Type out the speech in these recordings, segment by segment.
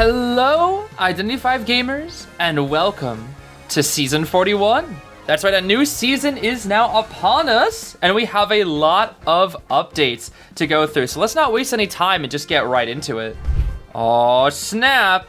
Hello, Identity 5 gamers, and welcome to Season 41. That's right, a new season is now upon us, and we have a lot of updates to go through. So let's not waste any time and just get right into it. Oh, snap.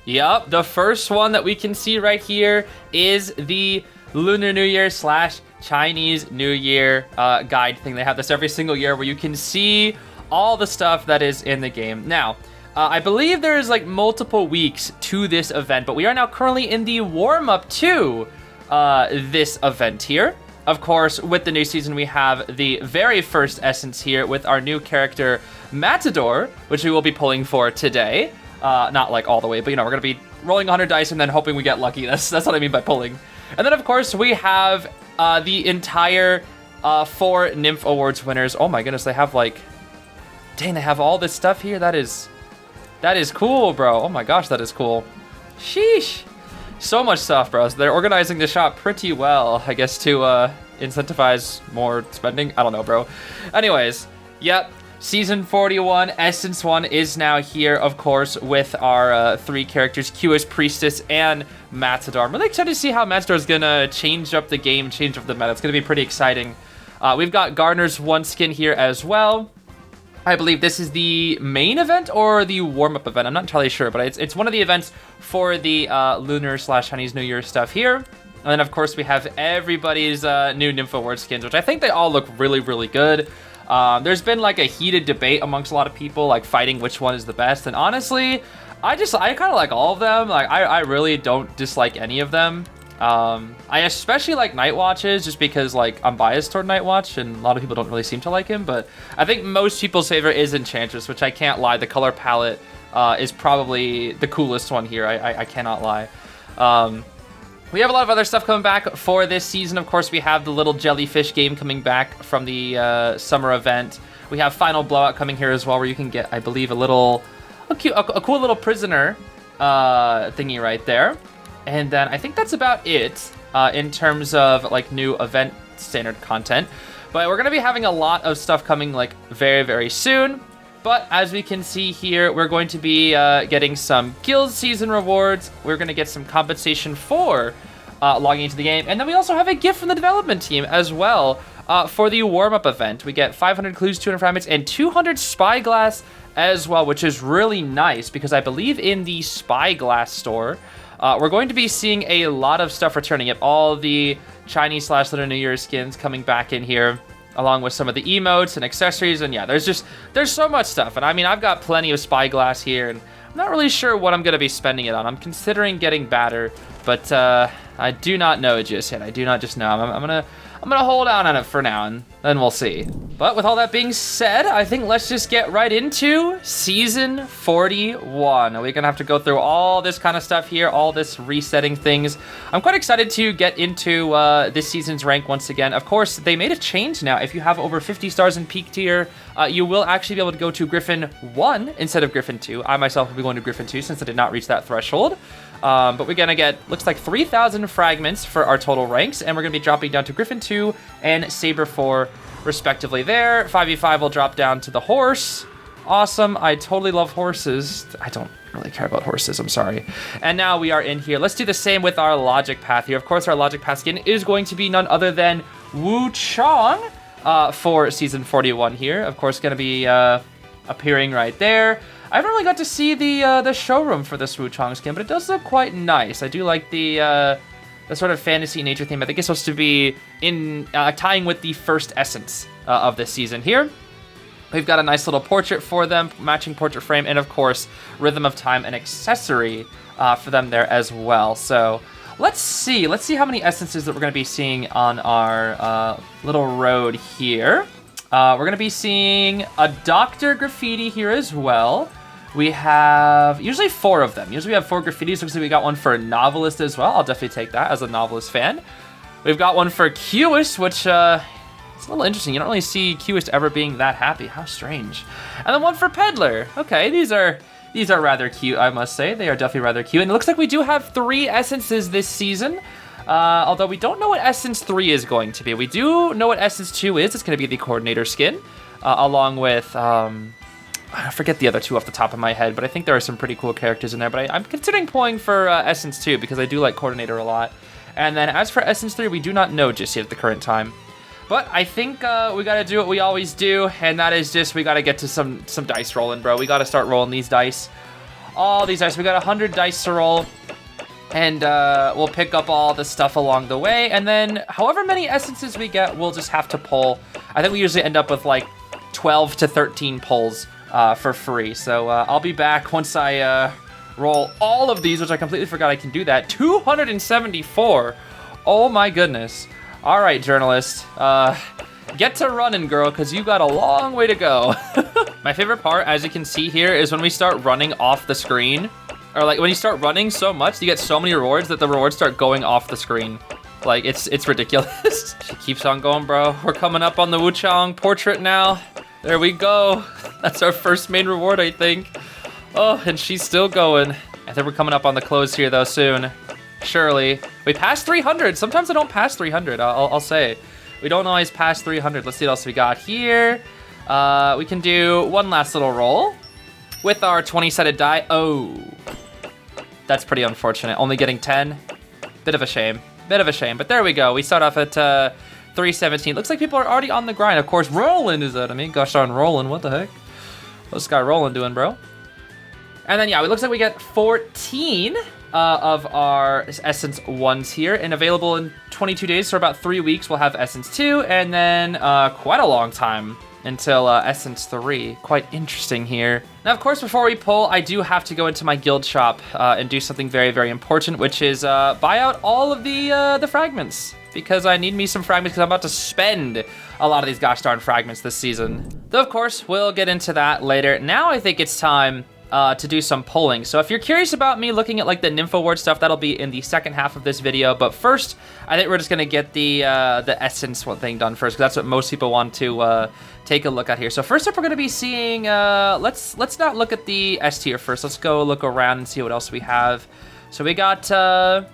Yup, the first one that we can see right here is the Lunar New Year / Chinese New Year guide thing. They have this every single year where you can see all the stuff that is in the game. Now, I believe there is like multiple weeks to this event, but we are now currently in the warm-up to this event here. Of course, with the new season, we have the very first essence here with our new character, Matador, which we will be pulling for today. Not like all the way, but you know, we're gonna be rolling 100 dice and then hoping we get lucky. That's what I mean by pulling. And then of course we have the entire 4 Nymph Awards winners. Oh my goodness, they have like, dang, they have all this stuff here. That is cool, bro. Oh my gosh, that is cool. Sheesh. So much stuff, bro. So they're organizing the shop pretty well, I guess, to incentivize more spending. I don't know, bro. Anyways, yep. Season 41, Essence 1 is now here, of course, with our 3 characters, Keves, Priestess, and Matador. I'm really excited to see how Matador is going to change up the game, change up the meta. It's going to be pretty exciting. We've got Garner's 1 skin here as well. I believe this is the main event or the warm-up event. I'm not entirely sure, but it's one of the events for the Lunar / Chinese New Year stuff here. And then, of course, we have everybody's new Nymph Award skins, which I think they all look really, really good. There's been like a heated debate amongst a lot of people, like fighting which one is the best. And honestly, I kind of like all of them. Like I really don't dislike any of them. I especially like Night Watch's just because like I'm biased toward Night Watch and a lot of people don't really seem to like him. But I think most people's favorite is Enchantress, which I can't lie. The color palette is probably the coolest one here. I cannot lie. We have a lot of other stuff coming back for this season. Of course, we have the little jellyfish game coming back from the summer event. We have Final Blowout coming here as well, where you can get, I believe, a cool little prisoner thingy right there. And then I think that's about it in terms of like new event standard content. But we're going to be having a lot of stuff coming like very, very soon. But as we can see here, we're going to be getting some guild season rewards. We're going to get some compensation for logging into the game. And then we also have a gift from the development team as well for the warm-up event. We get 500 clues, 200 fragments, and 200 spyglass as well, which is really nice because I believe in the spyglass store, we're going to be seeing a lot of stuff returning. Yep, all the Chinese / Lunar New Year skins coming back in here, along with some of the emotes and accessories. And yeah, there's so much stuff. And I mean, I've got plenty of spyglass here, and I'm not really sure what I'm going to be spending it on. I'm considering getting batter, but I do not know just yet. I do not just know. I'm gonna hold out on it for now, and then we'll see. But with all that being said, I think let's just get right into Season 41. We're gonna have to go through all this kind of stuff here, all this resetting things. I'm quite excited to get into this season's rank once again. Of course, they made a change now. If you have over 50 stars in peak tier, you will actually be able to go to Griffin 1 instead of Griffin 2. I myself will be going to Griffin 2 since I did not reach that threshold. But we're gonna get, looks like 3,000 fragments for our total ranks, and we're gonna be dropping down to Griffin 2 and Saber 4 respectively there. 5v5 will drop down to the horse. Awesome, I totally love horses. I don't really care about horses, I'm sorry. And now we are in here. Let's do the same with our logic path here. Of course, our logic path skin is going to be none other than Wu Chong for Season 41 here. Of course, gonna be appearing right there. I haven't really got to see the showroom for this Wu Chong skin, but it does look quite nice. I do like the sort of fantasy nature theme. I think it's supposed to be in tying with the first essence of this season here. We've got a nice little portrait for them, matching portrait frame, and of course, Rhythm of Time, an accessory for them there as well. So let's see how many essences that we're going to be seeing on our little road here. We're going to be seeing a Dr. Graffiti here as well. We have usually 4 of them. Usually we have 4 graffitis. Looks like we got one for a novelist as well. I'll definitely take that as a novelist fan. We've got one for Keves, which it's a little interesting. You don't really see Keves ever being that happy. How strange. And then one for Peddler. Okay, these are rather cute, I must say. They are definitely rather cute. And it looks like we do have 3 essences this season. Although we don't know what Essence 3 is going to be. We do know what Essence 2 is. It's going to be the Coordinator skin, along with I forget the other two off the top of my head, but I think there are some pretty cool characters in there. But I'm considering pulling for Essence 2 because I do like Coordinator a lot. And then as for Essence 3, we do not know just yet at the current time. But I think we gotta do what we always do, and that is just we gotta get to some dice rolling, bro. We gotta start rolling these dice. All these dice. We got 100 dice to roll, and we'll pick up all the stuff along the way. And then however many essences we get, we'll just have to pull. I think we usually end up with like 12 to 13 pulls for free. So I'll be back once I roll all of these, which I completely forgot I can do that. 274. Oh my goodness. All right, journalist, get to running, girl, because you got a long way to go. My favorite part, as you can see here, is when we start running off the screen, or like when you start running so much, you get so many rewards that the rewards start going off the screen. Like, it's ridiculous. She keeps on going, bro. We're coming up on the Wuchang portrait now. There we go. That's our first main reward, I think. Oh, and she's still going. I think we're coming up on the close here, though, soon. Surely. We passed 300. Sometimes I don't pass 300, I'll say. We don't always pass 300. Let's see what else we got here. We can do one last little roll with our 20-sided die. Oh, that's pretty unfortunate. Only getting 10. Bit of a shame. Bit of a shame. But there we go. We start off at 317. Looks like people are already on the grind. Of course, Roland is at me. Gosh darn Roland. What the heck? What's this guy Roland doing, bro? And then, yeah, it looks like we get 14 of our Essence 1s here, and available in 22 days, so about 3 weeks, we'll have Essence 2, and then quite a long time until Essence 3. Quite interesting here. Now, of course, before we pull, I do have to go into my guild shop and do something very, very important, which is buy out all of the fragments, because I need me some fragments, because I'm about to spend a lot of these gosh darn fragments this season. Though, of course, we'll get into that later. Now I think it's time to do some polling. So if you're curious about me looking at like the Nymph Award stuff, that'll be in the second half of this video. But first, I think we're just gonna get the Essence one thing done first, because that's what most people want to take a look at here. So first up, we're gonna be seeing, let's not look at the S tier first. Let's go look around and see what else we have. So we got some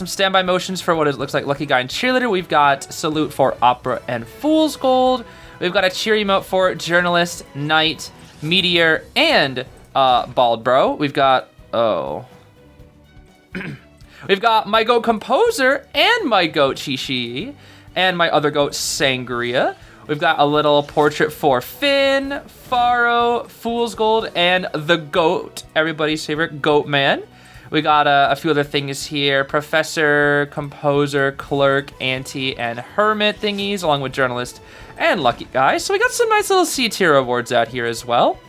standby motions for what it looks like Lucky Guy and Cheerleader. We've got Salute for Opera and Fool's Gold. We've got a cheer emote for Journalist, Knight, Meteor, and Bald Bro. We've got, we've got my goat Composer and my goat Chi-Chi and my other goat Sangria. We've got a little portrait for Finn, Faro, Fool's Gold, and the goat, everybody's favorite Goat Man. We got a few other things here: Professor, Composer, Clerk, Auntie, and Hermit thingies, along with Journalist and Lucky Guy. So we got some nice little C tier awards out here as well.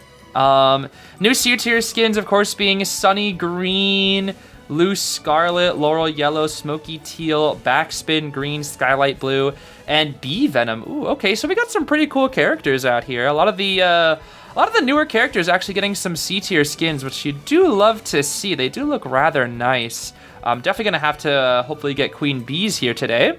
New C tier skins, of course, being Sunny Green, Loose Scarlet, Laurel Yellow, Smoky Teal, Backspin Green, Skylight Blue, and Bee Venom. Ooh, okay, so we got some pretty cool characters out here. A lot of the newer characters actually getting some C tier skins, which you do love to see. They do look rather nice. I'm definitely gonna have to hopefully get Queen Bees here today.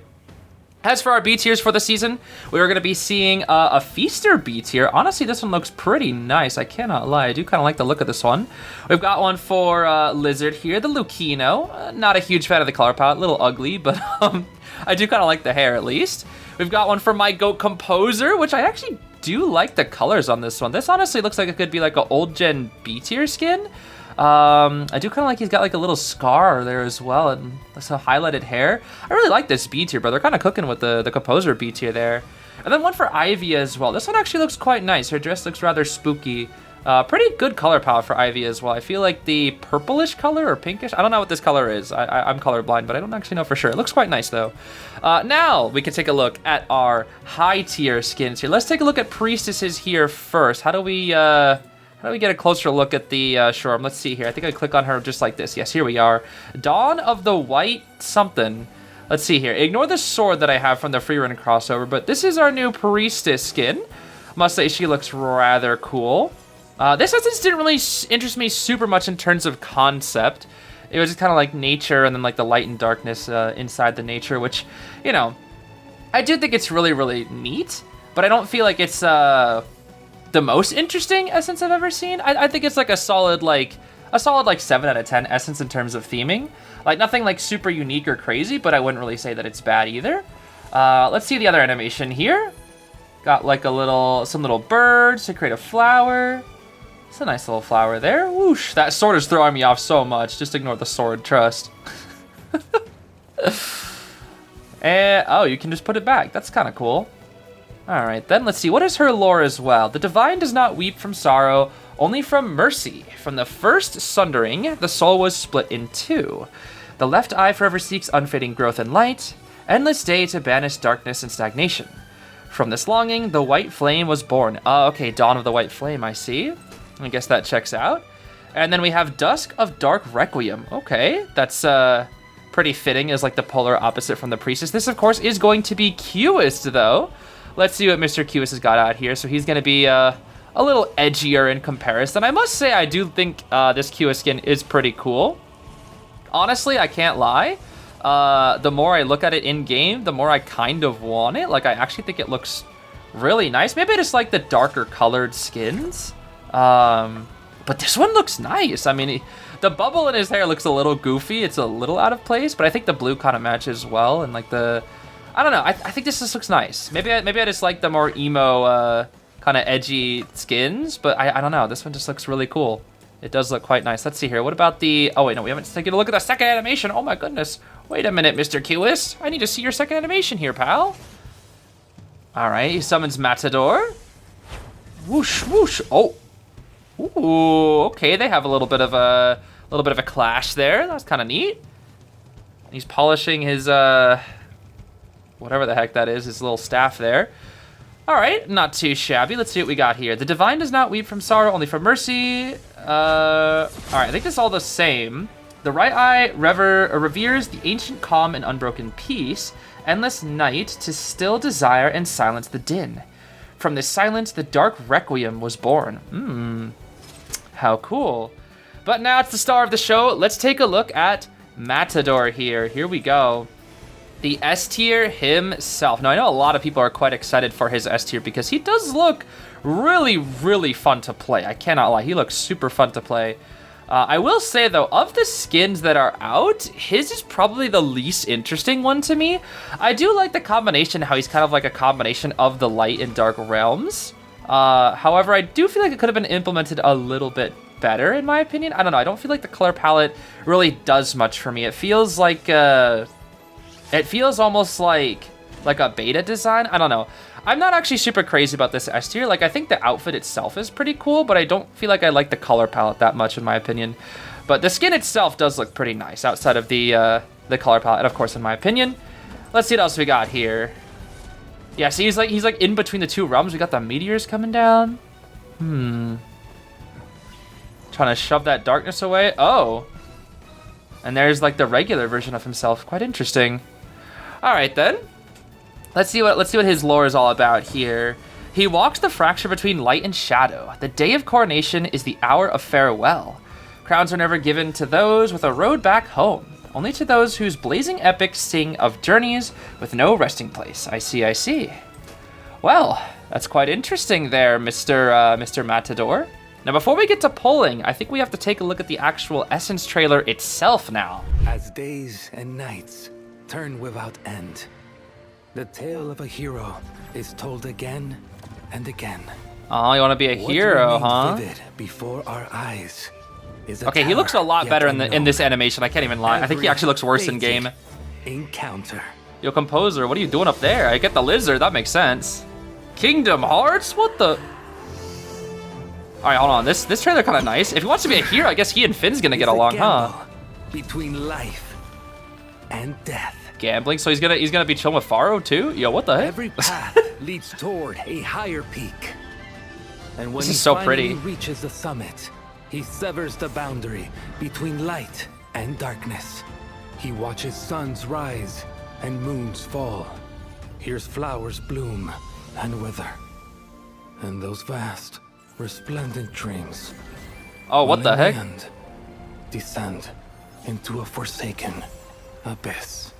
As for our B tiers for the season, we are going to be seeing a Feaster B tier. Honestly, this one looks pretty nice. I cannot lie. I do kind of like the look of this one. We've got one for Lizard here, the Lucino. Not a huge fan of the color palette. A little ugly, but I do kind of like the hair at least. We've got one for my goat Composer, which I actually do like the colors on this one. This honestly looks like it could be like an old gen B tier skin. I do kind of like he's got like a little scar there as well, and some highlighted hair. I really like this B tier, but they're kind of cooking with the Composer B tier there. And then one for Ivy as well. This one actually looks quite nice. Her dress looks rather spooky. Pretty good color palette for Ivy as well. I feel like the purplish color or pinkish, I don't know what this color is. I'm colorblind, but I don't actually know for sure. It looks quite nice though. Now we can take a look at our high tier skins here. Let's take a look at Priestesses here first. How do we get a closer look at the Shorm? Let's see here. I think I click on her just like this. Yes, here we are. Dawn of the White something. Let's see here. Ignore the sword that I have from the free run crossover, but this is our new Priestess skin. Must say she looks rather cool. This essence didn't really interest me super much in terms of concept. It was just kind of like nature and then like the light and darkness inside the nature, which, you know, I do think it's really, really neat, but I don't feel like it's the most interesting essence I've ever seen. I think it's like a solid 7 out of 10 essence in terms of theming. Like nothing like super unique or crazy, but I wouldn't really say that it's bad either. Let's see the other animation here. Got like some little birds to create a flower. It's a nice little flower there. Whoosh. That sword is throwing me off so much. Just ignore the sword, trust. And, oh, you can just put it back. That's kind of cool. All right, then let's see. What is her lore as well? The divine does not weep from sorrow, only from mercy. From the first sundering, the soul was split in two. The left eye forever seeks unfading growth and light, endless day to banish darkness and stagnation. From this longing, the white flame was born. Okay, Dawn of the White Flame, I see. I guess that checks out. And then we have Dusk of Dark Requiem. Okay, that's pretty fitting as like the polar opposite from the Priestess. This, of course, is going to be Keves, though. Let's see what Mr. Keves has got out here. So he's going to be a little edgier in comparison. I must say, I do think this Keves skin is pretty cool. Honestly, I can't lie. The more I look at it in-game, the more I kind of want it. Like, I actually think it looks really nice. Maybe I just like the darker colored skins. But this one looks nice. I mean, the bubble in his hair looks a little goofy. It's a little out of place, but I think the blue kind of matches well. And like I don't know. I think this just looks nice. Maybe I just like the more emo, kind of edgy skins, but I don't know. This one just looks really cool. It does look quite nice. Let's see here. What about the... Oh, wait, no, we haven't taken a look at the second animation. Oh, my goodness. Wait a minute, Mr. Keves. I need to see your second animation here, pal. All right, he summons Matador. Whoosh, whoosh. Oh. Ooh, okay. They have a little bit of a clash there. That's kind of neat. He's polishing his, whatever the heck that is, his little staff there. All right, not too shabby. Let's see what we got here. The divine does not weep from sorrow, only from mercy. All right, I think this is all the same. The right eye reveres the ancient calm and unbroken peace, endless night to still desire and silence the din. From this silence, the dark requiem was born. How cool. But now it's the star of the show. Let's take a look at Matador here. Here we go. The S tier himself. Now, I know a lot of people are quite excited for his S tier because he does look really, really fun to play. I cannot lie. He looks super fun to play. I will say, though, of the skins that are out, his is probably the least interesting one to me. I do like the combination, how he's kind of like a combination of the light and dark realms. However, I do feel like it could have been implemented a little bit better, in my opinion. I don't know. I don't feel like the color palette really does much for me. It feels like... It feels almost like a beta design. I don't know. I'm not actually super crazy about this S tier. Like, I think the outfit itself is pretty cool, but I don't feel like I like the color palette that much, in my opinion. But the skin itself does look pretty nice outside of the color palette, and of course, in my opinion. Let's see what else we got here. Yeah, see, he's like in between the two realms. We got the meteors coming down. Trying to shove that darkness away. Oh. And there's like the regular version of himself. Quite interesting. All right, then. Let's see what his lore is all about here. He walks the fracture between light and shadow. The day of coronation is the hour of farewell. Crowns are never given to those with a road back home, only to those whose blazing epics sing of journeys with no resting place. I see. Well, that's quite interesting there, Mr. Matador. Now, before we get to polling, I think we have to take a look at the actual Essence trailer itself now. As days and nights turn without end, the tale of a hero is told again and again. Oh, you want to be a hero, huh? Vivid before our eyes is okay, he looks a lot better in this animation. I can't even lie. I think he actually looks worse in game. Encounter. Yo, composer, what are you doing up there? I get the lizard. That makes sense. Kingdom Hearts? What the? All right, hold on. This trailer kind of nice. If he wants to be a hero, I guess he and Finn's gonna get along, huh? Between life and death. Gambling, so he's gonna be chilling with Pharaoh too? Yo, what the heck? Every path leads toward a higher peak. And when this is so pretty. He reaches the summit, he severs the boundary between light and darkness. He watches suns rise and moons fall, hears flowers bloom and wither, and those vast, resplendent dreams. Oh, what the heck? Descend into a forsaken abyss.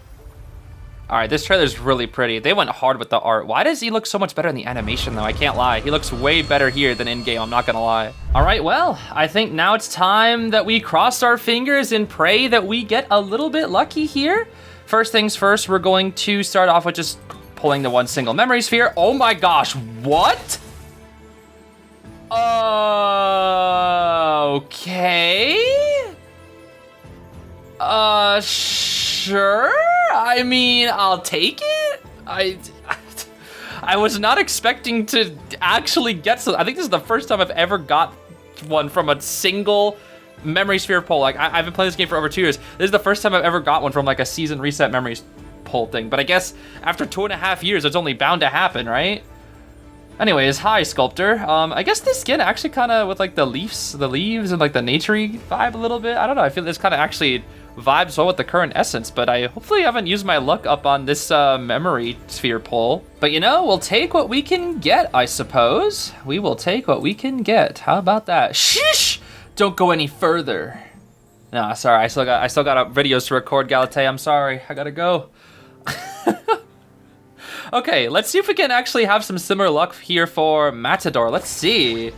All right, this trailer's really pretty. They went hard with the art. Why does he look so much better in the animation, though? I can't lie. He looks way better here than in-game, I'm not gonna lie. All right, well, I think now it's time that we cross our fingers and pray that we get a little bit lucky here. First things first, we're going to start off with just pulling the one single memory sphere. Oh my gosh, what? Okay. Sure. I mean, I'll take it. I was not expecting to actually get some. I think this is the first time I've ever got one from a single memory sphere pull. Like, I've been playing this game for over 2 years. This is the first time I've ever got one from like a season reset memory pull thing. But I guess after 2.5 years, it's only bound to happen, right? Anyways, hi, Sculptor. I guess this skin actually kind of with like the leaves and like the naturey vibe a little bit. I don't know. I feel this kind of actually vibes well with the current essence, but I hopefully haven't used my luck up on this memory sphere pull. But you know, we'll take what we can get, I suppose. We will take what we can get. How about that? Shh! Don't go any further. No, sorry. I still got videos to record, Galate. I'm sorry. I gotta go. Okay, let's see if we can actually have some similar luck here for Matador. Let's see.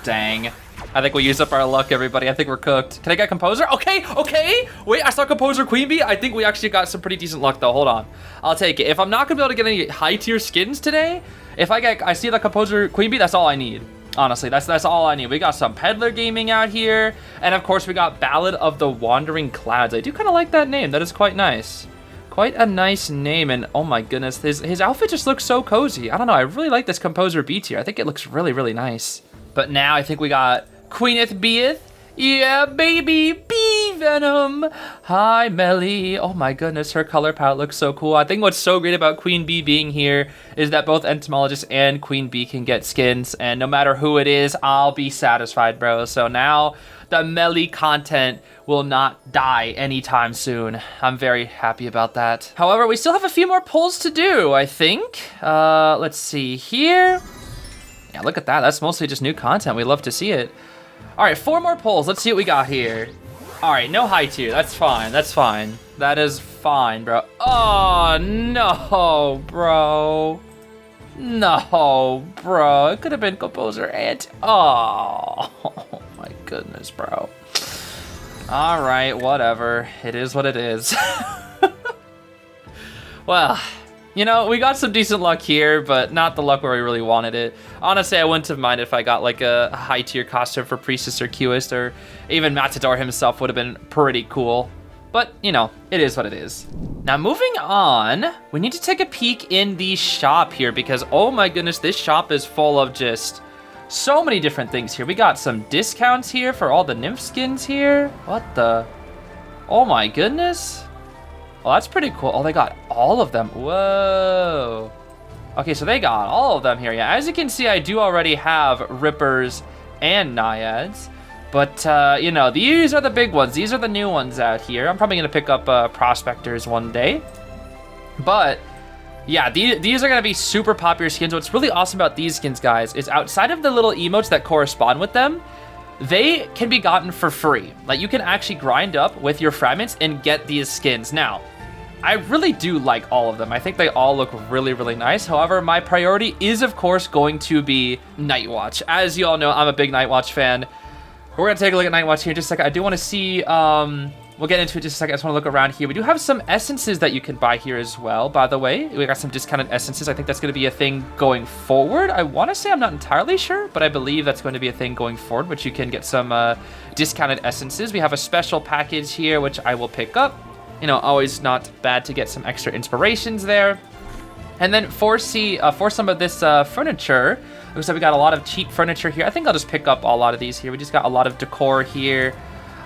Dang. I think we used up our luck, everybody. I think we're cooked. Can I get Composer? Okay. Wait, I saw Composer Queen Bee. I think we actually got some pretty decent luck, though. Hold on. I'll take it. If I'm not gonna be able to get any high-tier skins today, if I see the Composer Queen Bee, that's all I need. Honestly, that's all I need. We got some Peddler Gaming out here. And, of course, we got Ballad of the Wandering Clouds. I do kind of like that name. That is quite nice. Quite a nice name, and oh my goodness, his outfit just looks so cozy. I don't know, I really like this Composer B tier. I think it looks really, really nice. But now I think we got Queeneth Beeth. Yeah, baby, Bee Venom. Hi, Melly. Oh my goodness, her color palette looks so cool. I think what's so great about Queen Bee being here is that both Entomologist and Queen Bee can get skins, and no matter who it is, I'll be satisfied, bro. So now the Melly content will not die anytime soon. I'm very happy about that. However, we still have a few more pulls to do, I think. Let's see here. Yeah, look at that. That's mostly just new content. We love to see it. All right, 4 more pulls. Let's see what we got here. All right, no high tier. That's fine. That's fine. That is fine, bro. Oh, no, bro. No, bro. It could have been Composer and... Oh, my goodness, bro. All right, whatever. It is what it is. Well, you know, we got some decent luck here, but not the luck where we really wanted it. Honestly, I wouldn't have minded if I got like a high-tier costume for Priestess or Qist, or even Matador himself would have been pretty cool. But, you know, it is what it is. Now, moving on, we need to take a peek in the shop here because, oh my goodness, this shop is full of just so many different things here. We got some discounts here for all the Nymph skins here. What the? Oh my goodness. Oh, that's pretty cool. Oh, they got all of them. Whoa. Okay, so they got all of them here. Yeah, as you can see, I do already have Rippers and Naiads. But, you know, these are the big ones. These are the new ones out here. I'm probably going to pick up Prospectors one day. But, yeah, these are going to be super popular skins. What's really awesome about these skins, guys, is outside of the little emotes that correspond with them, they can be gotten for free. Like, you can actually grind up with your fragments and get these skins. Now, I really do like all of them. I think they all look really, really nice. However, my priority is, of course, going to be Nightwatch. As you all know, I'm a big Nightwatch fan. We're going to take a look at Nightwatch here in just a second. I do want to see, we'll get into it in just a second. I just want to look around here. We do have some essences that you can buy here as well, by the way. We got some discounted essences. I think that's going to be a thing going forward. I want to say I'm not entirely sure, but I believe that's going to be a thing going forward, which you can get some discounted essences. We have a special package here, which I will pick up. You know, always not bad to get some extra inspirations there. And then for some of this furniture, looks like we got a lot of cheap furniture here. I think I'll just pick up a lot of these here. We just got a lot of decor here.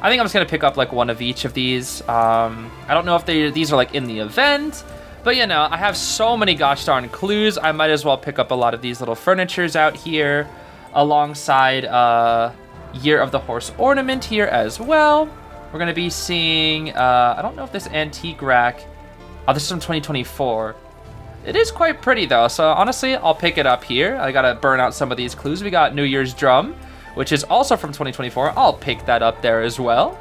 I think I'm just gonna pick up like one of each of these. I don't know if these are like in the event, but you know, I have so many gosh darn clues. I might as well pick up a lot of these little furnitures out here alongside Year of the Horse ornament here as well. We're gonna be seeing, I don't know if this antique rack, oh, this is from 2024. It is quite pretty though, so honestly, I'll pick it up here. I gotta burn out some of these clues. We got New Year's Drum, which is also from 2024. I'll pick that up there as well.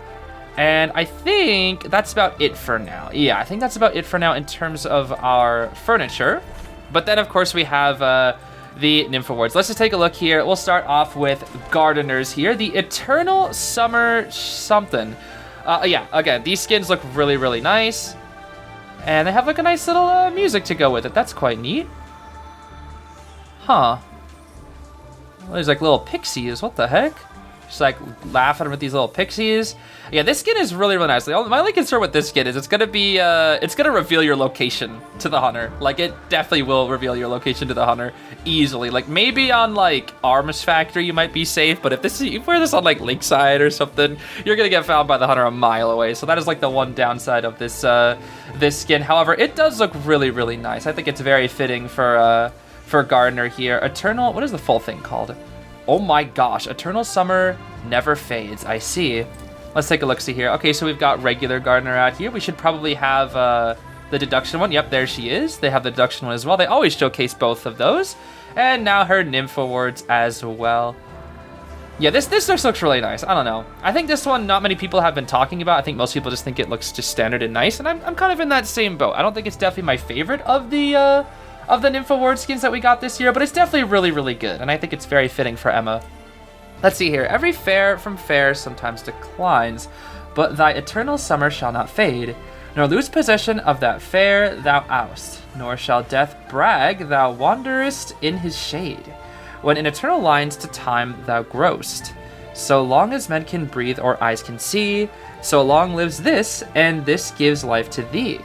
And I think that's about it for now. Yeah, I think that's about it for now in terms of our furniture. But then, of course, we have the Nymph Awards. Let's just take a look here. We'll start off with Gardeners here. The Eternal Summer something. Yeah, again, these skins look really, really nice. And they have like a nice little music to go with it. That's quite neat. Huh. Oh, there's like little pixies. What the heck? Just like laughing with these little pixies. Yeah, this skin is really, really nice. My only concern with this skin is it's gonna be, it's gonna reveal your location to the hunter. Like, it definitely will reveal your location to the hunter easily. Like, maybe on like Arms Factory you might be safe, but if you wear this on like Lakeside or something, you're gonna get found by the hunter a mile away. So that is like the one downside of this this skin. However, it does look really, really nice. I think it's very fitting for Gardener here. Eternal, what is the full thing called? Oh my gosh, Eternal Summer Never Fades. I see. Let's take a look-see here. Okay, so we've got regular Gardener out here. We should probably have the deduction one. Yep, there she is. They have the deduction one as well. They always showcase both of those. And now her Nymph awards as well. Yeah, this just looks really nice. I don't know. I think this one not many people have been talking about. I think most people just think it looks just standard and nice. And I'm kind of in that same boat. I don't think it's definitely my favorite of the Nymph Award skins that we got this year, but it's definitely really, really good, and I think it's very fitting for Emma. Let's see here. Every fair from fair sometimes declines, but thy eternal summer shall not fade, nor lose possession of that fair thou oust, nor shall death brag thou wanderest in his shade, when in eternal lines to time thou growst. So long as men can breathe or eyes can see, so long lives this, and this gives life to thee.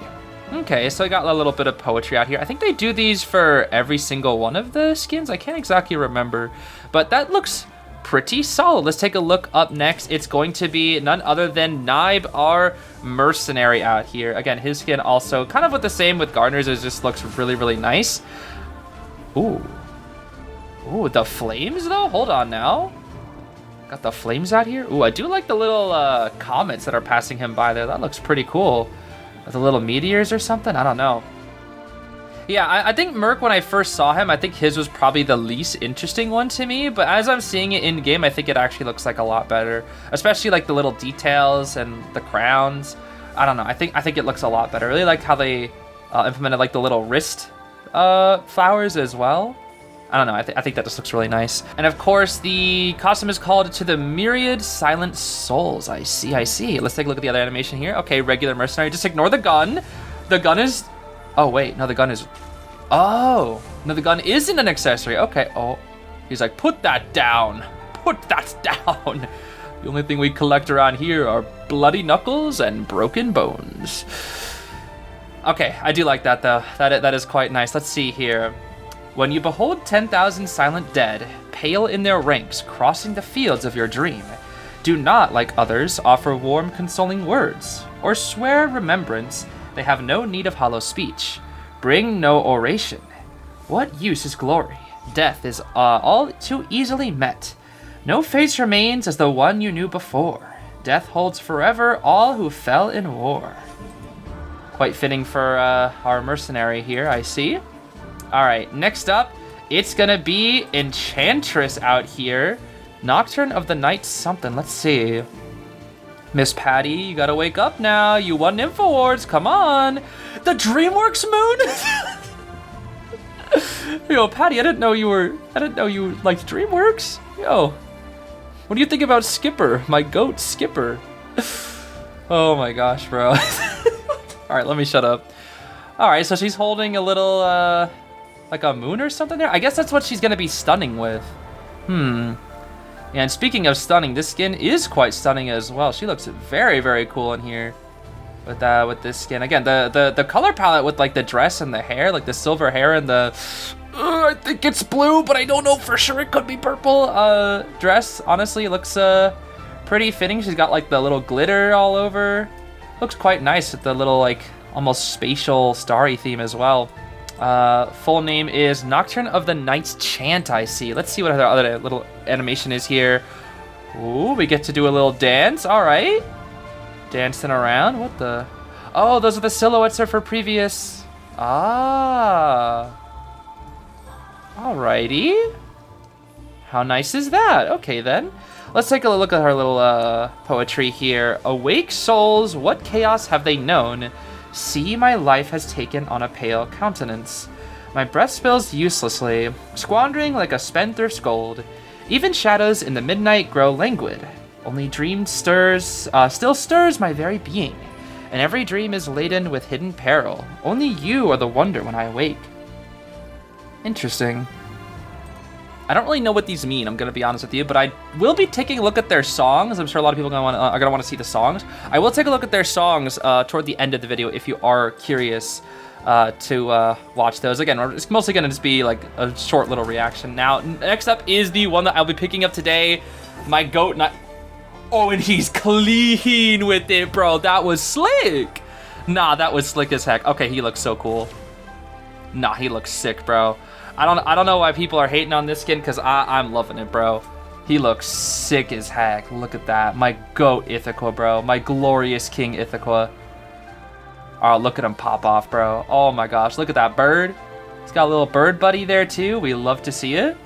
Okay, so I got a little bit of poetry out here. I think they do these for every single one of the skins. I can't exactly remember, but that looks pretty solid. Let's take a look up next. It's going to be none other than Nymph, our Mercenary out here. Again, his skin also kind of with the same with Gardener's. It just looks really, really nice. Ooh. Ooh, the flames though? Hold on now. Got the flames out here. Ooh, I do like the little comets that are passing him by there. That looks pretty cool. The little meteors or something? I don't know. Yeah, I think Merc, when I first saw him, I think his was probably the least interesting one to me, but as I'm seeing it in game, I think it actually looks like a lot better, especially like the little details and the crowns. I don't know. I think it looks a lot better. I really like how they implemented like the little wrist flowers as well. I don't know, I think that just looks really nice. And of course, the costume is called To the Myriad Silent Souls. I see. Let's take a look at the other animation here. Okay, regular Mercenary. Just ignore the gun. The gun is... Oh, wait. No, the gun is... Oh. No, the gun isn't an accessory. Okay. Oh. He's like, put that down. Put that down. The only thing we collect around here are bloody knuckles and broken bones. Okay, I do like that, though. That is quite nice. Let's see here. When you behold 10,000 silent dead, pale in their ranks, crossing the fields of your dream, do not, like others, offer warm, consoling words, or swear remembrance. They have no need of hollow speech. Bring no oration. What use is glory? Death is all too easily met. No face remains as the one you knew before. Death holds forever all who fell in war. Quite fitting for our Mercenary here, I see. Alright, next up, it's gonna be Enchantress out here. Nocturne of the Night something, let's see. Miss Patty, you gotta wake up now. You won Nymph Awards, come on. The DreamWorks moon? Yo, Patty, I didn't know you liked DreamWorks. Yo, what do you think about Skipper, my goat Skipper? Oh my gosh, bro. Alright, let me shut up. Alright, so she's holding a little, like a moon or something there? I guess that's what she's gonna be stunning with. And speaking of stunning, this skin is quite stunning as well. She looks very, very cool in here with this skin. Again, the color palette with like the dress and the hair, like the silver hair and the I think it's blue, but I don't know for sure. It could be purple. Dress honestly looks pretty fitting. She's got like the little glitter all over. Looks quite nice with the little like almost spatial starry theme as well. Full name is Nocturne of the Night's Chant, I see. Let's see what her other little animation is here. Ooh, we get to do a little dance. All right. Dancing around. What the? Oh, those are the silhouettes for previous. Ah. Alrighty. How nice is that? Okay, then. Let's take a look at her little poetry here. Awake souls, what chaos have they known? See, my life has taken on a pale countenance. My breath spills uselessly, squandering like a spendthrift's gold. Even shadows in the midnight grow languid. Only dream still stirs my very being, and every dream is laden with hidden peril. Only you are the wonder when I awake. Interesting. I don't really know what these mean, I'm gonna be honest with you, but I will be taking a look at their songs. I'm sure a lot of people are gonna want to see the songs. I will take a look at their songs toward the end of the video if you are curious to watch those. Again, it's mostly gonna just be like a short little reaction. Now, next up is the one that I'll be picking up today. My goat. Oh, and he's clean with it, bro. That was slick. Nah, that was slick as heck. Okay, he looks so cool. Nah, he looks sick, bro. I don't know why people are hating on this skin, because I'm loving it, bro. He looks sick as heck. Look at that. My goat Ithaca, bro. My glorious King Ithaca. Oh, look at him pop off, bro. Oh my gosh, look at that bird. He's got a little bird buddy there too. We love to see it.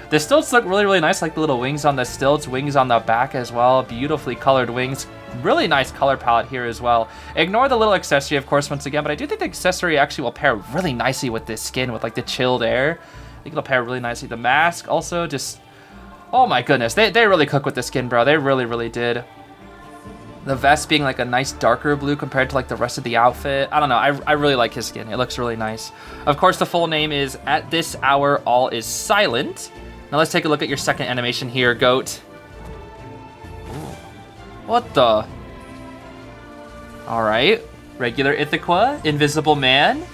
The stilts look really, really nice, like the little wings on the stilts, wings on the back as well. Beautifully colored wings. Really nice color palette here as well. Ignore the little accessory, of course, once again, but I do think the accessory actually will pair really nicely with this skin, with like the chilled air. I think it'll pair really nicely. The mask also just, oh my goodness, they really cook with the skin, bro. They really, really did. The vest being like a nice darker blue compared to like the rest of the outfit. I don't know, I really like his skin. It looks really nice. Of course, the full name is At This Hour All Is Silent. Now let's take a look at your second animation here, goat. What the? All right, regular Ithaca, Invisible Man.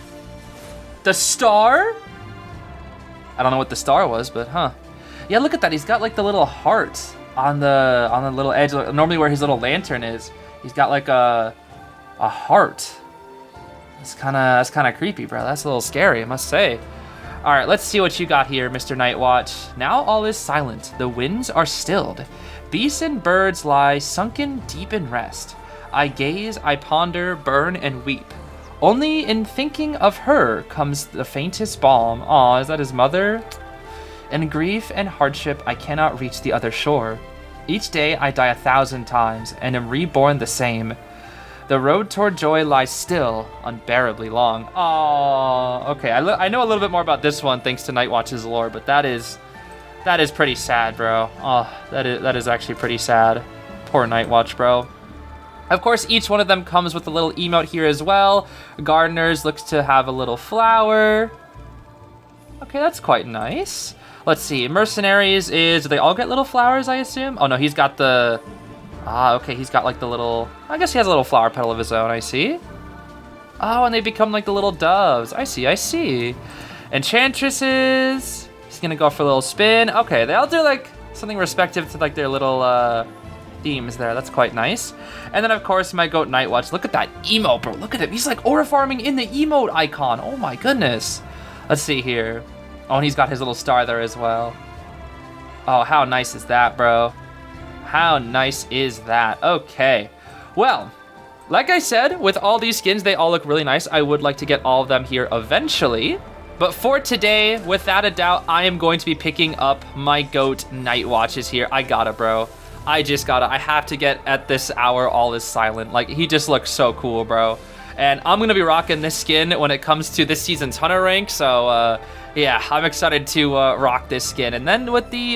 The star? I don't know what the star was, but huh. Yeah, look at that. He's got like the little heart on the little edge. Normally where his little lantern is, he's got like a heart. That's kind of creepy, bro. That's a little scary, I must say. All right, let's see what you got here, Mr. Nightwatch. Now all is silent. The winds are stilled. Beasts and birds lie sunken deep in rest. I gaze, I ponder, burn, and weep. Only in thinking of her comes the faintest balm. Aw, is that his mother? In grief and hardship, I cannot reach the other shore. Each day I die 1,000 times, and am reborn the same. The road toward joy lies still, unbearably long. Aw, okay, I know a little bit more about this one thanks to Nightwatch's lore, but that is pretty sad, bro. Oh, that is actually pretty sad. Poor Nightwatch, bro. Of course, each one of them comes with a little emote here as well. Gardener's looks to have a little flower. Okay, that's quite nice. Let's see, Mercenaries do they all get little flowers, I assume? Oh no, he's got the, okay, he's got like the little, I guess he has a little flower petal of his own, I see. Oh, and they become like the little doves. I see. Enchantresses, he's gonna go for a little spin. Okay, they all do like something respective to like their little themes there. That's quite nice. And then of course my goat Nightwatch. Look at that emote, bro. Look at him. He's like aura farming in the emote icon. Oh my goodness. Let's see here. Oh, and he's got his little star there as well. Oh, how nice is that, bro? How nice is that? Okay. Well, like I said, with all these skins, they all look really nice. I would like to get all of them here eventually. But for today, without a doubt, I am going to be picking up my goat Nightwatches here. I gotta, bro. I just gotta. I have to get At This Hour All Is Silent. Like, he just looks so cool, bro. And I'm gonna be rocking this skin when it comes to this season's Hunter rank. So, yeah, I'm excited to rock this skin. And then with the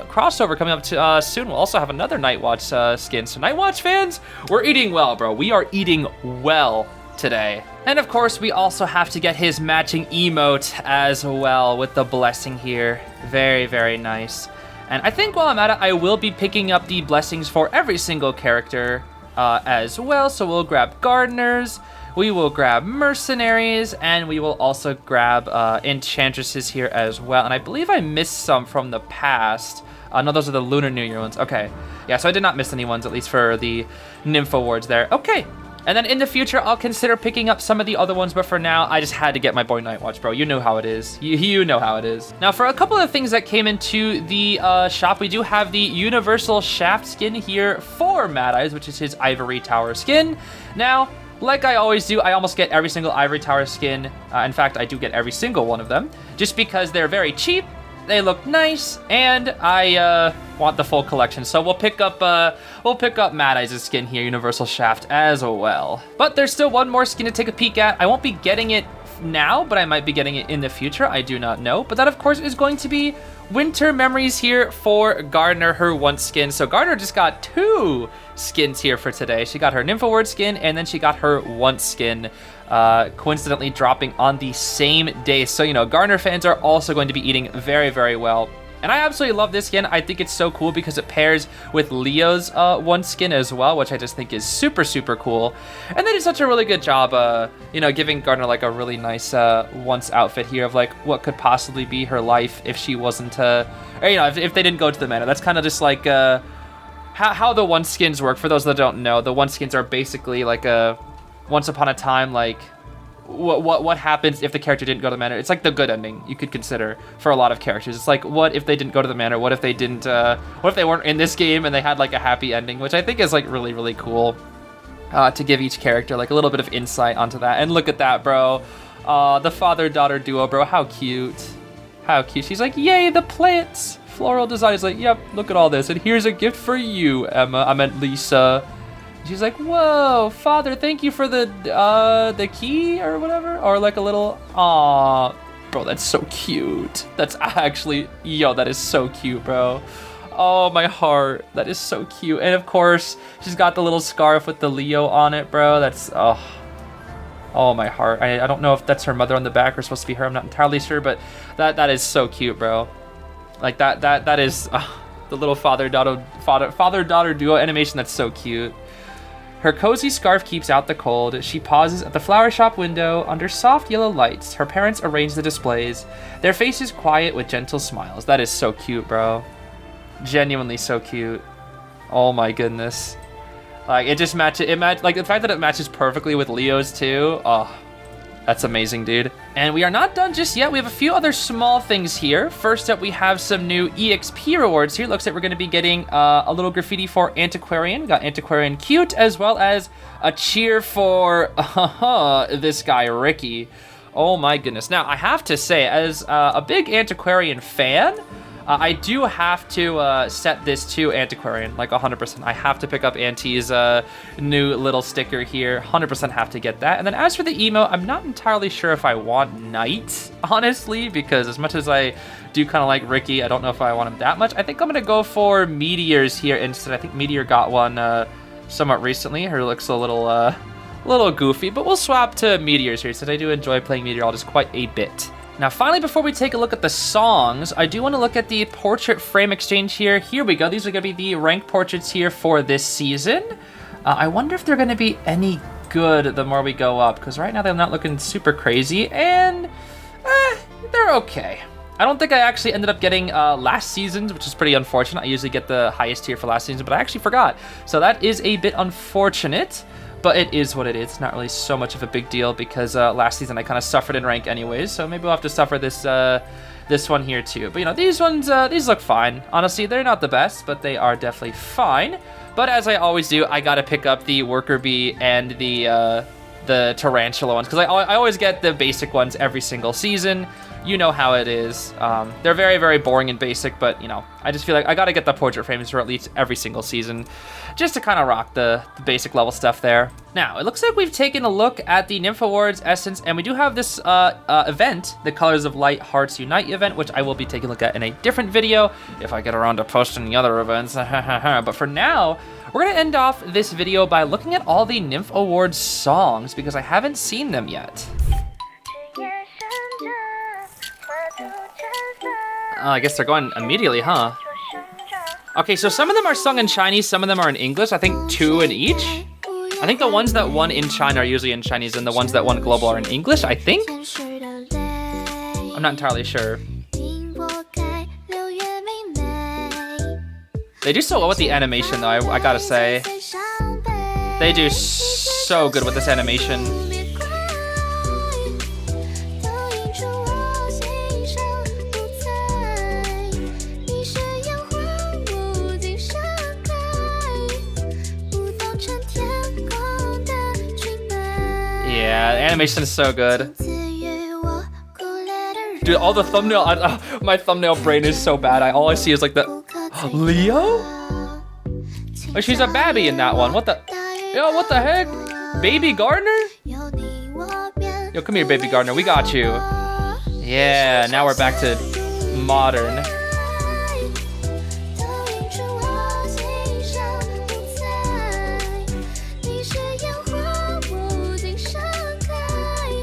crossover coming up to, soon, we'll also have another Nightwatch skin. So Nightwatch fans, we're eating well, bro. We are eating well today. And of course, we also have to get his matching emote as well with the blessing here. Very, very nice. And I think while I'm at it, I will be picking up the blessings for every single character as well. So we'll grab Gardeners, we will grab Mercenaries, and we will also grab Enchantresses here as well. And I believe I missed some from the past. No, those are the Lunar New Year ones. Okay. Yeah, so I did not miss any ones, at least for the Nymph awards there. Okay. And then in the future, I'll consider picking up some of the other ones, but for now, I just had to get my boy Nightwatch, bro. You know how it is. You know how it is. Now, for a couple of things that came into the shop, we do have the Universal Shaft skin here for Mad Eyes, which is his Ivory Tower skin. Now, like I always do, I almost get every single Ivory Tower skin. In fact, I do get every single one of them, just because they're very cheap, they look nice, and I want the full collection. So we'll pick up Mad Eyes' skin here, Universal Shaft, as well. But there's still one more skin to take a peek at. I won't be getting it now, but I might be getting it in the future. I do not know. But that, of course, is going to be Winter Memories here for Gardener, her once skin. So Gardener just got 2 skins here for today. She got her Nymph Award skin, and then she got her once skin, coincidentally dropping on the same day. So, you know, Gardener fans are also going to be eating very, very well And I absolutely love this skin. I think it's so cool because it pairs with Leo's one skin as well, which I just think is super, super cool. And they did such a really good job, you know, giving Gardner like a really nice once outfit here of like what could possibly be her life if she wasn't, or, you know, if they didn't go to the manor. That's kind of just like how the one skins work. For those that don't know, the one skins are basically like a once upon a time, like what happens if the character didn't go to the manor. It's like the good ending you could consider for a lot of characters. It's like, what if they didn't go to the manor? What if they didn't, what if they weren't in this game and they had like a happy ending, which I think is like really, really cool to give each character like a little bit of insight onto that. And look at that, bro. The father-daughter duo, bro. How cute. How cute. She's like, yay, the plants. Floral design is like, yep, look at all this. And here's a gift for you, Emma. I meant Lisa. She's like, whoa, father, thank you for the key or whatever. Or like a little, aw, bro, that's so cute. That's actually, yo, that is so cute, bro. Oh, my heart, that is so cute. And of course, she's got the little scarf with the Leo on it, bro. That's, oh, my heart. I don't know if that's her mother on the back or supposed to be her. I'm not entirely sure, but that is so cute, bro. Like that is the little father-daughter duo animation. That's so cute. Her cozy scarf keeps out the cold. She pauses at the flower shop window under soft yellow lights. Her parents arrange the displays, their faces quiet with gentle smiles. That is so cute, bro. Genuinely so cute. Oh my goodness. Like, it just matches, like the fact that it matches perfectly with Leo's too. Oh, that's amazing, dude. And we are not done just yet. We have a few other small things here. First up, we have some new EXP rewards here. Looks like we're going to be getting a little graffiti for Antiquarian. We got Antiquarian Cute, as well as a cheer for this guy, Ricky. Oh my goodness. Now, I have to say, as a big Antiquarian fan, I do have to set this to Antiquarian, like 100%. I have to pick up Auntie's new little sticker here. 100% have to get that. And then as for the emote, I'm not entirely sure if I want Knight, honestly, because as much as I do kind of like Ricky, I don't know if I want him that much. I think I'm going to go for Meteors here instead. I think Meteor got one somewhat recently. Her looks a little goofy, but we'll swap to Meteors here since I do enjoy playing Meteorologist quite a bit. Now, finally, before we take a look at the songs, I do want to look at the portrait frame exchange here. Here we go. These are going to be the ranked portraits here for this season. I wonder if they're going to be any good the more we go up, because right now they're not looking super crazy, and they're okay. I don't think I actually ended up getting last season's, which is pretty unfortunate. I usually get the highest tier for last season, but I actually forgot. So that is a bit unfortunate. But it is what it is. It's not really so much of a big deal because last season I kind of suffered in rank anyways. So maybe we'll have to suffer this one here too. But you know, these ones, these look fine. Honestly, they're not the best, but they are definitely fine. But as I always do, I gotta pick up the worker bee and the tarantula ones because I always get the basic ones every single season. You know how it is. They're very, very boring and basic, but you know, I just feel like I gotta get the portrait frames for at least every single season just to kind of rock the basic level stuff there. Now, it looks like we've taken a look at the Nymph Awards Essence, and we do have this event, the Colors of Light Hearts Unite event, which I will be taking a look at in a different video if I get around to posting the other events. But for now, we're gonna end off this video by looking at all the Nymph Awards songs because I haven't seen them yet. I guess they're going immediately, huh? Okay, so some of them are sung in Chinese, some of them are in English. I think 2 in each. I think the ones that won in China are usually in Chinese, and the ones that won global are in English, I think? I'm not entirely sure. They do so well with the animation, though, I gotta say. They do so good with this animation. Yeah, the animation is so good. Dude, all the thumbnail, my thumbnail brain is so bad. All I see is like the, Leo? Oh, she's a babby in that one. What the, yo, what the heck? Baby Gardner? Yo, come here, Baby Gardner, we got you. Yeah, now we're back to modern.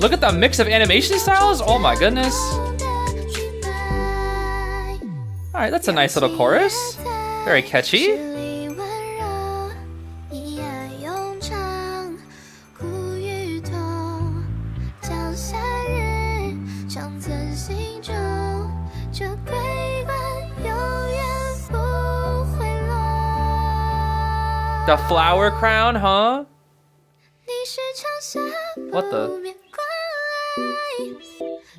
Look at the mix of animation styles. Oh my goodness. Alright, that's a nice little chorus. Very catchy. The flower crown, huh?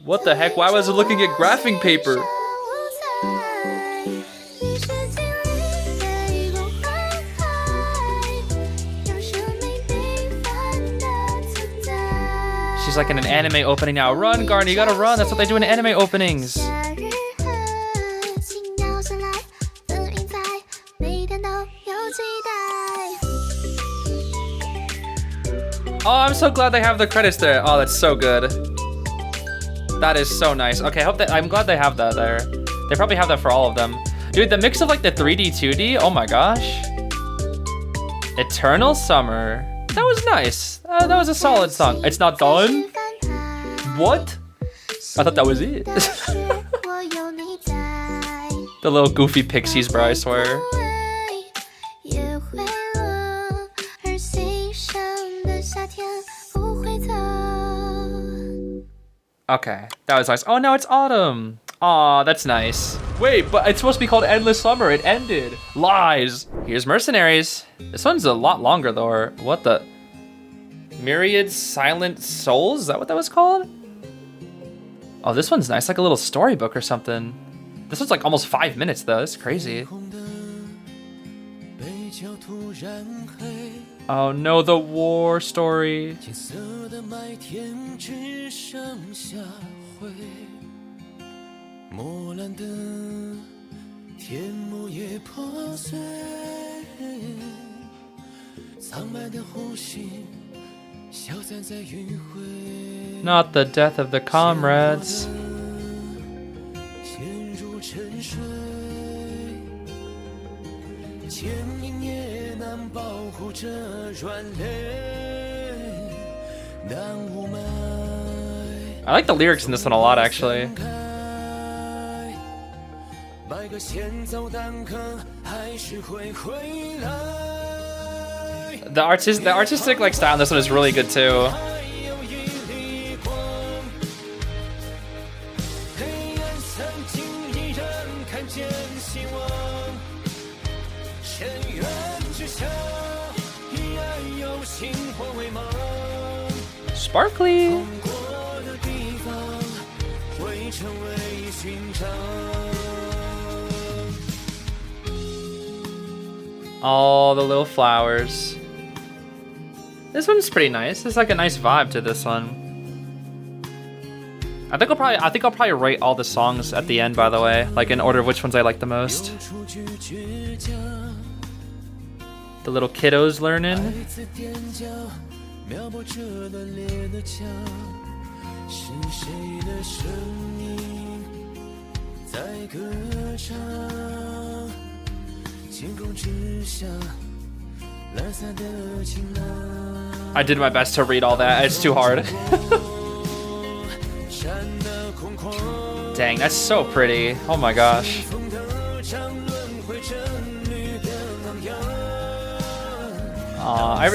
What the heck? Why was it looking at graphing paper? She's like in an anime opening now. Run, Garner, you gotta run. That's what they do in anime openings. Oh, I'm so glad they have the credits there. Oh, that's so good. That is so nice. Okay, I'm glad they have that there. They probably have that for all of them. Dude, the mix of like the 3D, 2D, oh my gosh. Eternal Summer. That was nice. That was a solid song. It's not done? What? I thought that was it. The little goofy pixies, bro, I swear. Okay, that was nice. Oh, now it's autumn. Aw, that's nice. Wait, but it's supposed to be called Endless Summer. It ended. Lies. Here's Mercenaries. This one's a lot longer though. Or what the? Myriad Silent Souls? Is that what that was called? Oh, this one's nice. Like a little storybook or something. This one's like almost 5 minutes though. That's crazy. Oh no, the war story. Not the death of the comrades. I like the lyrics in this one a lot, actually. The artistic like style in this one is really good too. Sparkly. All the little flowers. This one's pretty nice. There's like a nice vibe to this one. I think I'll probably rate all the songs at the end, by the way, like in order of which ones I like the most. The little kiddos learning. I did my best to read all that. It's too hard. Dang, that's so pretty. Oh my gosh.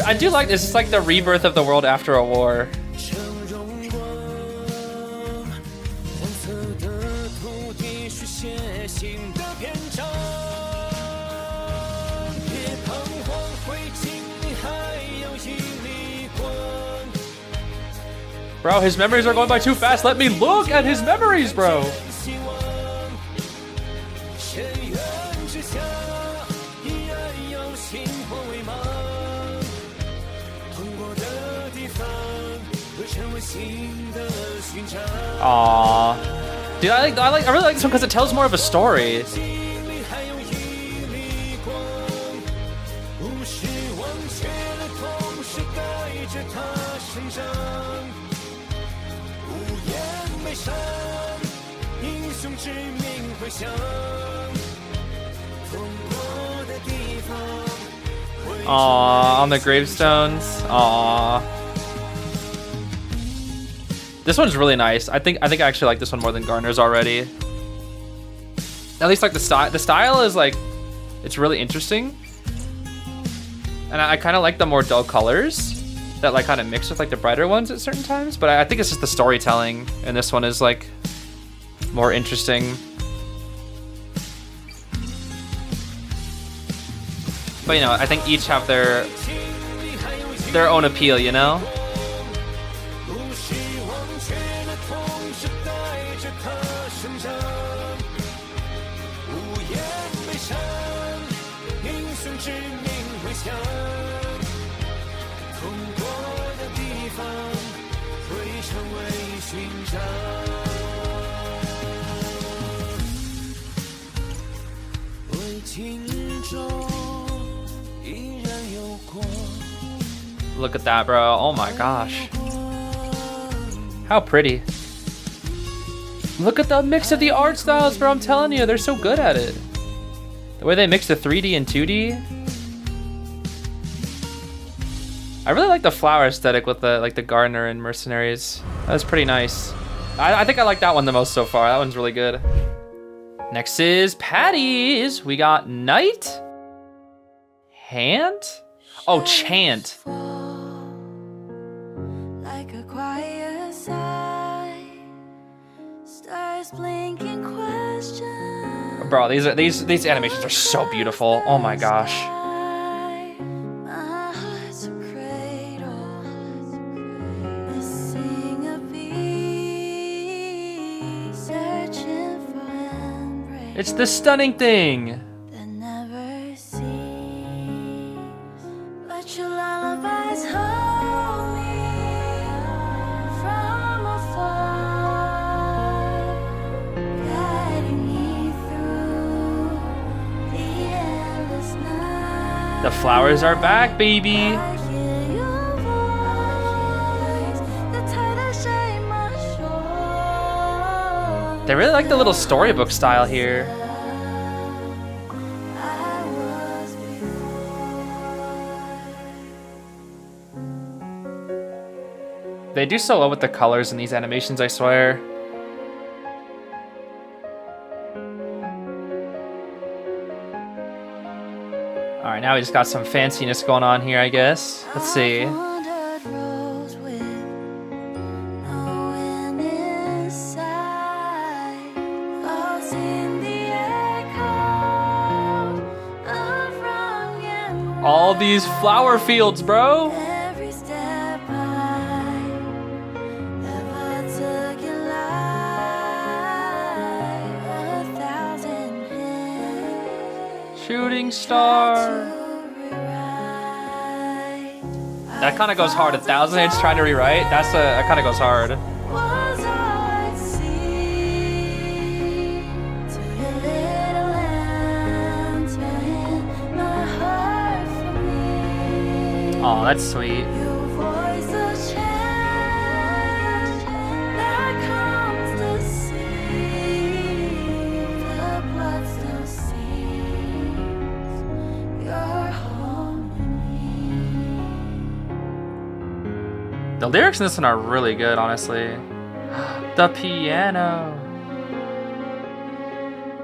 I do like this. It's like the rebirth of the world after a war. Bro, his memories are going by too fast. Let me look at his memories, bro. Aww. Dude, I really like this one because it tells more of a story. Aww, on the gravestones. Aww. This one's really nice. I think I actually like this one more than Garner's already. At least like the style is like, it's really interesting. And I kind of like the more dull colors that like kind of mix with like the brighter ones at certain times. But I think it's just the storytelling, and this one is like more interesting. But you know, I think each have their own appeal, you know? Look at that, bro. Oh my gosh. How pretty. Look at the mix of the art styles, bro. I'm telling you, they're so good at it. The way they mix the 3D and 2D. I really like the flower aesthetic with the like the gardener and mercenaries. That was pretty nice. I think I like that one the most so far. That one's really good. Next is Patty's. We got Knight. Hand? Oh, Chant. Like a quiet sigh, stars blinking question. Bro, these animations are so beautiful. Oh my gosh. My heart's a cradle, missing a beat, searching for embrace. It's the stunning thing. That never cease, but your lullabies hold me from afar, guiding me through the endless night. The flowers are back, baby. I hear your voice, the tide that shaped my shore. They really like the little storybook style here. I was before. They do so well with the colors in these animations, I swear. All right, now we just got some fanciness going on here, I guess. Let's see. Wandered roads with no wind inside, lost in the echo of wrong and All these flower fields, bro. every step I ever took in life, 1,000 hints Shooting star. That kind of goes hard. 1,000 hits trying to rewrite. That kind of goes hard. Was I at sea to your little lantern, my heart for me. Oh, that's sweet. Your voice a chant that comes to see. The blood still sees your harmony. The lyrics in this one are really good, honestly. The piano.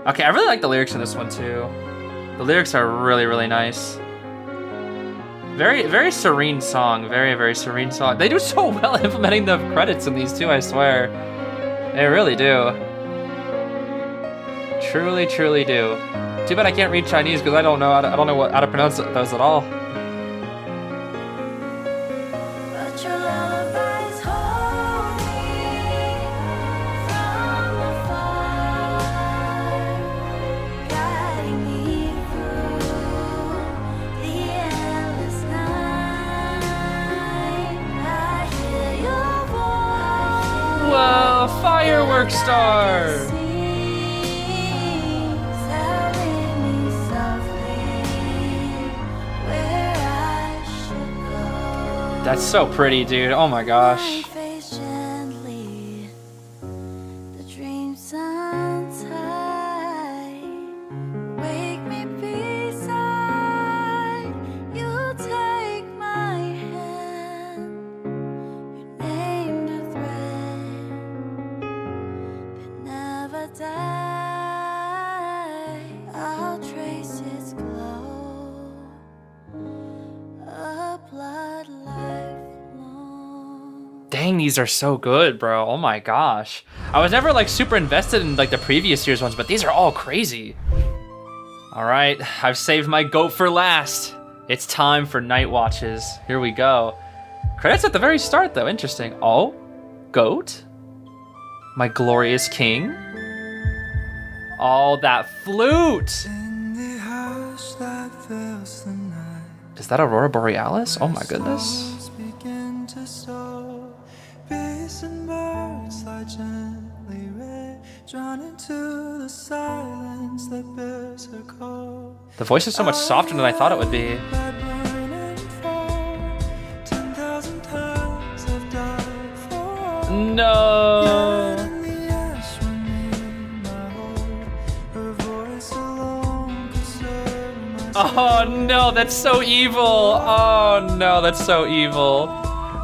Okay, I really like the lyrics in this one too. The lyrics are really, really nice. Very, very serene song. Very, very serene song. They do so well implementing the credits in these too, I swear. They really do. Truly, truly do. Too bad I can't read Chinese because I don't know how to pronounce those at all. But your lullabies hold me from afar, guiding me through the endless night. I hear your voice. Whoa, firework star! Telling me softly where I should go. That's so pretty, dude. Oh my gosh. Face gently, the dreams untie. Wake me beside you, take my hand. You named a thread that never dies. Dang, these are so good, bro. Oh my gosh. I was never like super invested in like the previous year's ones, but these are all crazy. All right, I've saved my goat for last. It's time for Night Watches. Here we go. Credits at the very start though, interesting. Oh, goat? My glorious king? Oh, that flute! Is that Aurora Borealis? Oh my goodness. The voice is so much softer than I thought it would be. No. Oh no, that's so evil. Oh no, that's so evil.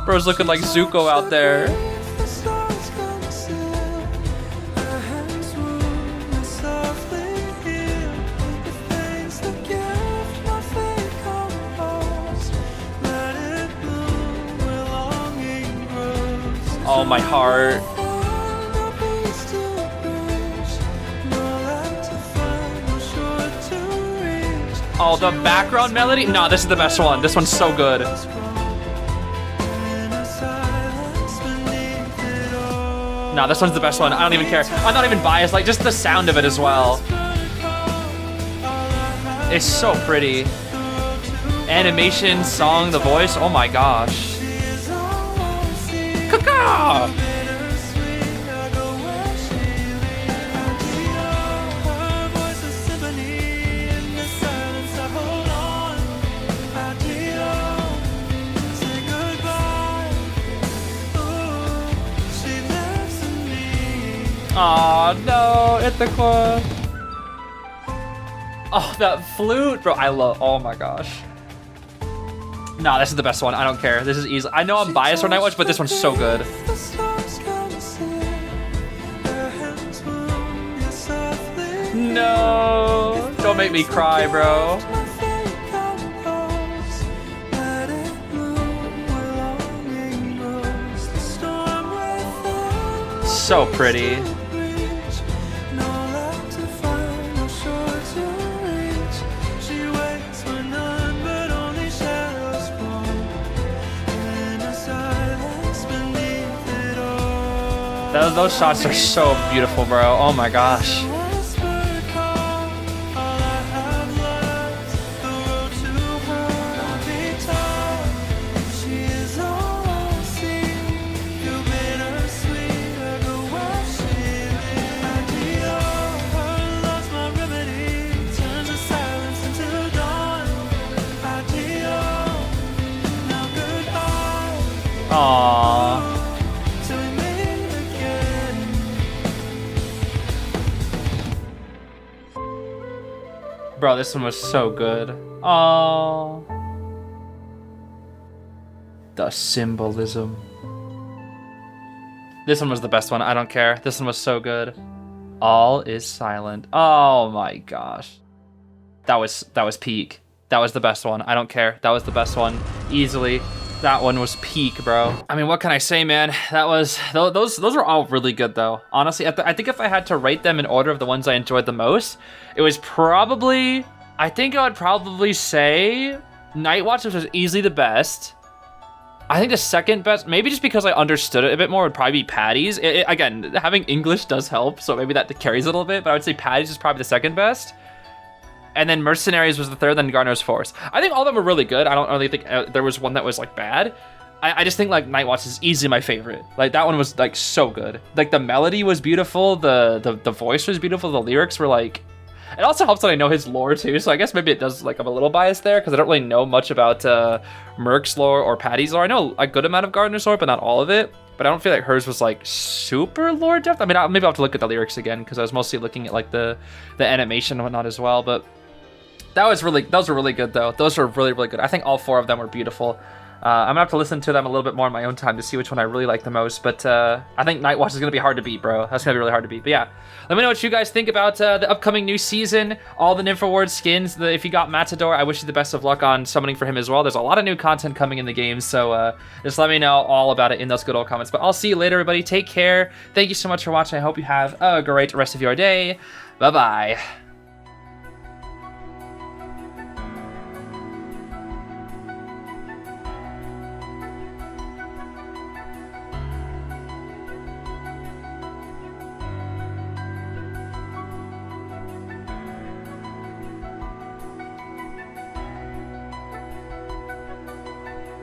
Bro's looking like Zuko out there. Oh, my heart. Oh, the background melody? No, this is the best one. This one's so good. No, this one's the best one. I don't even care. I'm not even biased. Like, just the sound of it as well. It's so pretty. Animation, song, the voice. Oh my gosh. Caca! Aw, no, Ithaca. Oh, that flute, bro. I love, oh my gosh. Nah, this is the best one. I don't care. This is easy. I know I'm biased for Night Watch, but this one's so good. No, don't make me cry, bro. So pretty. Those shots are so beautiful, bro. Oh my gosh. Aww. Bro, this one was so good. Oh, the symbolism. This one was the best one. I don't care. This one was so good. All is silent. Oh my gosh. That was peak. That was the best one. I don't care. That was the best one. Easily. That one was peak, bro. I mean, what can I say, man? That was, those were all really good though. Honestly, I think if I had to rate them in order of the ones I enjoyed the most, it was probably, I think I would probably say Night Watch was easily the best. I think the second best, maybe just because I understood it a bit more, would probably be Patty's. Again, having English does help, so maybe that carries a little bit, but I would say Patty's is probably the second best. And then Mercenaries was the third, then Garner's Force. I think all of them were really good. I don't really think there was one that was like bad. I just think like Night Watch is easily my favorite. Like that one was like so good. Like the melody was beautiful, the voice was beautiful, the lyrics were like, it also helps that I know his lore too, so I guess maybe it does, like I'm a little biased there because I don't really know much about Merc's lore or Patty's lore. I know a good amount of Gardener's lore, but not all of it. But I don't feel like hers was like super lore depth. I mean, maybe I'll have to look at the lyrics again because I was mostly looking at like the animation and whatnot as well, but those were really good though. Those were really, really good. I think all four of them were beautiful. I'm gonna have to listen to them a little bit more in my own time to see which one I really like the most. But I think Nightwatch is gonna be hard to beat, bro. That's gonna be really hard to beat. But yeah, let me know what you guys think about the upcoming new season, all the Nymph Award skins. If you got Matador, I wish you the best of luck on summoning for him as well. There's a lot of new content coming in the game, so just let me know all about it in those good old comments. But I'll see you later, everybody. Take care. Thank you so much for watching. I hope you have a great rest of your day. Bye-bye.